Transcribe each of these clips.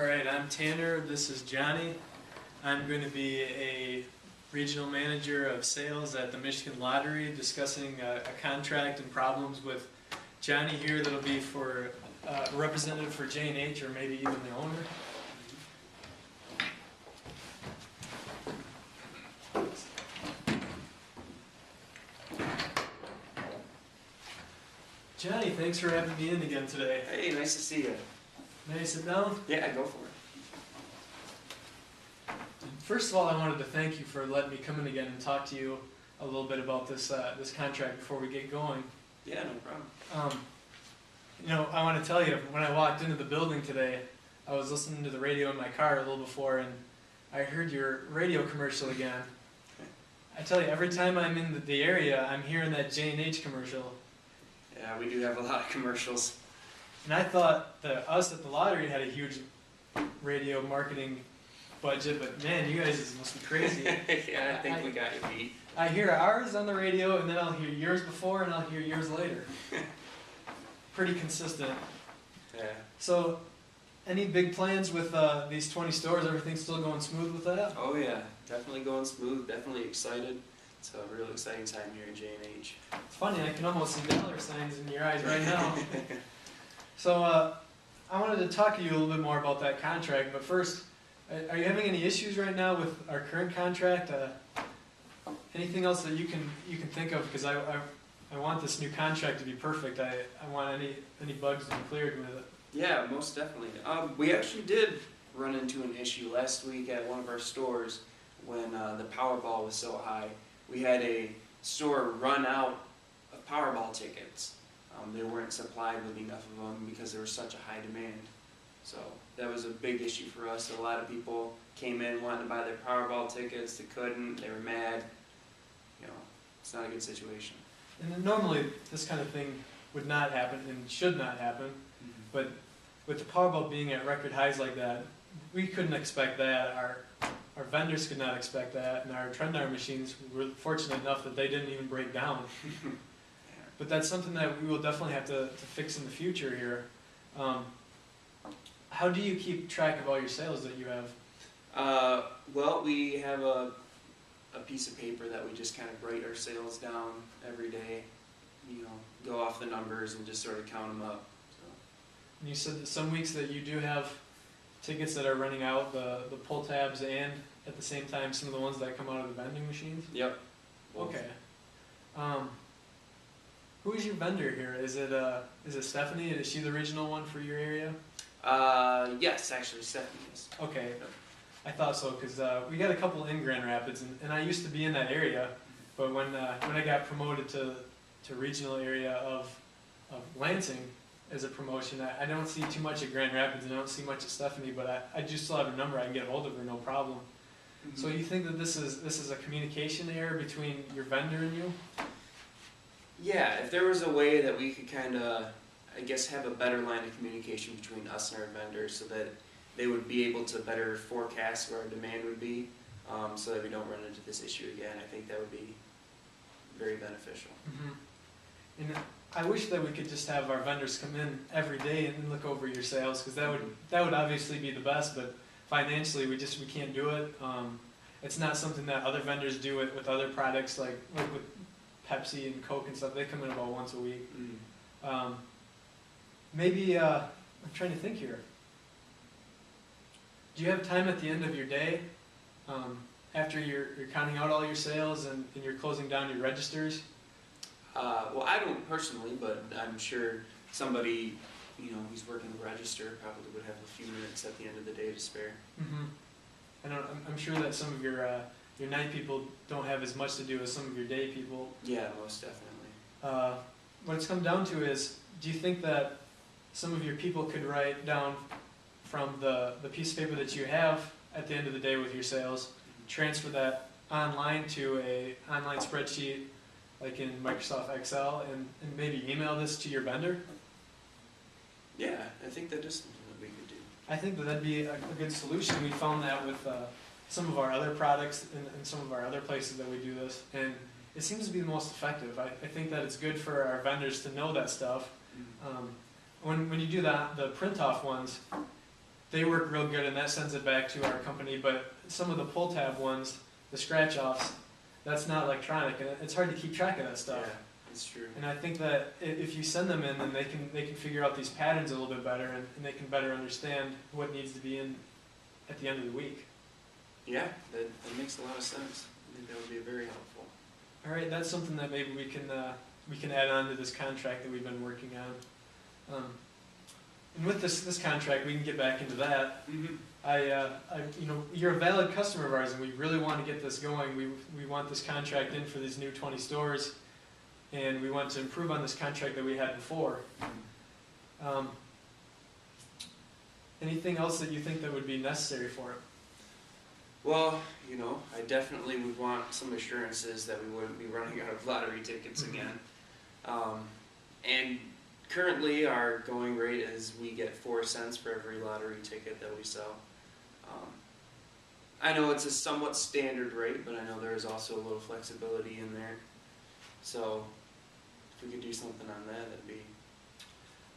Alright, I'm Tanner, this is Johnny. I'm going to be a regional manager of sales at the Michigan Lottery, discussing a contract and problems with Johnny here that'll be for a representative for J&H or maybe even the owner. Johnny, thanks for having me in again today. Hey, nice to see you. May I sit down? Yeah, go for it. First of all, I wanted to thank you for letting me come in again and talk to you a little bit about this contract before we get going. Yeah, no problem. I want to tell you, when I walked into the building today, I was listening to the radio in my car a little before, and I heard your radio commercial again. I tell you, every time I'm in the area, I'm hearing that J&H commercial. Yeah, we do have a lot of commercials. And I thought that us at the lottery had a huge radio marketing budget, but man, you guys must be crazy. Yeah, I think we got you beat. I hear ours on the radio, and then I'll hear yours before, and I'll hear yours later. Pretty consistent. Yeah. So, any big plans with these 20 stores? Everything's still going smooth with that? Oh yeah, definitely going smooth, definitely excited. It's a real exciting time here in J&H. It's funny, I can almost see dollar signs in your eyes right now. So, I wanted to talk to you a little bit more about that contract, but first, are you having any issues right now with our current contract? Anything else that you can think of? Because I want this new contract to be perfect. I want any bugs to be cleared with it. Yeah, most definitely. We actually did run into an issue last week at one of our stores when the Powerball was so high. We had a store run out of Powerball tickets. They weren't supplied with enough of them because there was such a high demand. So that was a big issue for us. A lot of people came in wanting to buy their Powerball tickets. They couldn't. They were mad. You know, it's not a good situation. And normally this kind of thing would not happen and should not happen. Mm-hmm. But with the Powerball being at record highs like that, we couldn't expect that. Our vendors could not expect that, and our Trendar machines were fortunate enough that they didn't even break down. But that's something that we will definitely have to fix in the future here. How do you keep track of all your sales that you have? Well, we have a piece of paper that we just kind of write our sales down every day. You know, go off the numbers and just sort of count them up. So. And you said that some weeks that you do have tickets that are running out, the pull tabs, and at the same time some of the ones that come out of the vending machines? Yep. Okay. Who is your vendor here? Is it Stephanie? Is she the original one for your area? Yes, actually, Stephanie is. Okay. I thought so, because we got a couple in Grand Rapids, and I used to be in that area, but when I got promoted to regional area of Lansing as a promotion, I don't see too much at Grand Rapids, and I don't see much at Stephanie, but I just still have her number. I can get hold of her, no problem. Mm-hmm. So you think that this is a communication error between your vendor and you? Yeah, if there was a way that we could kind of, I guess, have a better line of communication between us and our vendors so that they would be able to better forecast where our demand would be, so that we don't run into this issue again, I think that would be very beneficial. Mm-hmm. And I wish that we could just have our vendors come in every day and look over your sales, because that would obviously be the best, but financially we can't do it. It's not something that other vendors do with other products like with Pepsi and Coke and stuff. They come in about once a week. Mm. Maybe, I'm trying to think here. Do you have time at the end of your day, after you're counting out all your sales and you're closing down your registers? Well, I don't personally, but I'm sure somebody, who's working the register probably would have a few minutes at the end of the day to spare. Mm-hmm. And I'm sure that some of your night people don't have as much to do as some of your day people. Yeah, most definitely. What it's come down to is, do you think that some of your people could write down from the piece of paper that you have at the end of the day with your sales, transfer that online to a online spreadsheet like in Microsoft Excel, and maybe email this to your vendor? Yeah, I think that is something that we could do. I think that'd be a good solution. We found that with some of our other products and some of our other places that we do this, and it seems to be the most effective. I think that it's good for our vendors to know that stuff. When you do that, the print-off ones, they work real good, and that sends it back to our company. But some of the pull tab ones, the scratch offs, that's not electronic, and it's hard to keep track of that stuff. Yeah, it's true. And I think that if you send them in, then they can figure out these patterns a little bit better, and they can better understand what needs to be in at the end of the week. Yeah, that makes a lot of sense. I think that would be very helpful. All right, that's something that maybe we can add on to this contract that we've been working on. And with this contract, we can get back into that. Mm-hmm. You're a valid customer of ours, and we really want to get this going. We want this contract in for these new 20 stores, and we want to improve on this contract that we had before. Anything else that you think that would be necessary for it? Well, I definitely would want some assurances that we wouldn't be running out of lottery tickets again. And currently our going rate is we get 4 cents for every lottery ticket that we sell. I know it's a somewhat standard rate, but I know there is also a little flexibility in there. So if we could do something on that, that'd be...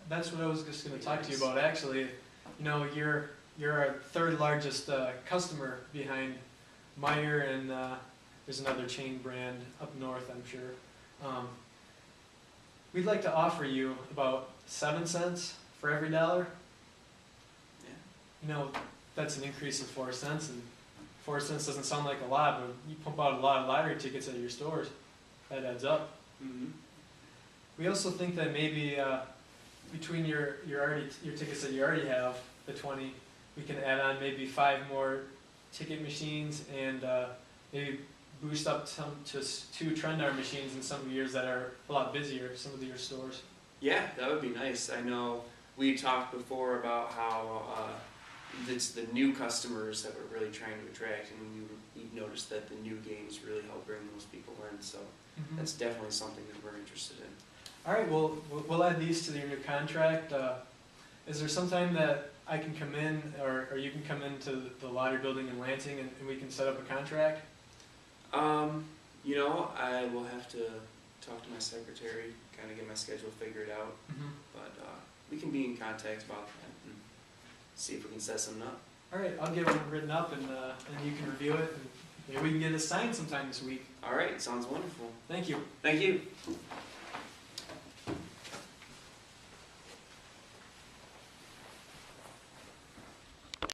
That's what I was just going to talk to you about, actually. You're our third largest customer behind Meijer, and there's another chain brand up north, I'm sure. We'd like to offer you about 7 cents for every dollar. Yeah. That's an increase of 4 cents, and 4 cents doesn't sound like a lot, but you pump out a lot of lottery tickets at your stores. That adds up. Mm-hmm. We also think that maybe between your tickets that you already have, the 20, we can add on maybe 5 more ticket machines, and maybe boost up to 2 Trendar machines in some of the years that are a lot busier, some of your stores. Yeah, that would be nice. I know we talked before about how it's the new customers that we're really trying to attract, and we've noticed that the new games really help bring those people in, so that's definitely something that we're interested in. All right, well, we'll add these to your new contract. Is there some time that I can come in, or you can come into the lottery building in Lansing, and we can set up a contract? I will have to talk to my secretary, kind of get my schedule figured out, but we can be in contact about that and see if we can set something up. All right, I'll get one written up, and you can review it, and maybe we can get it signed sometime this week. All right, sounds wonderful. Thank you. Thank you.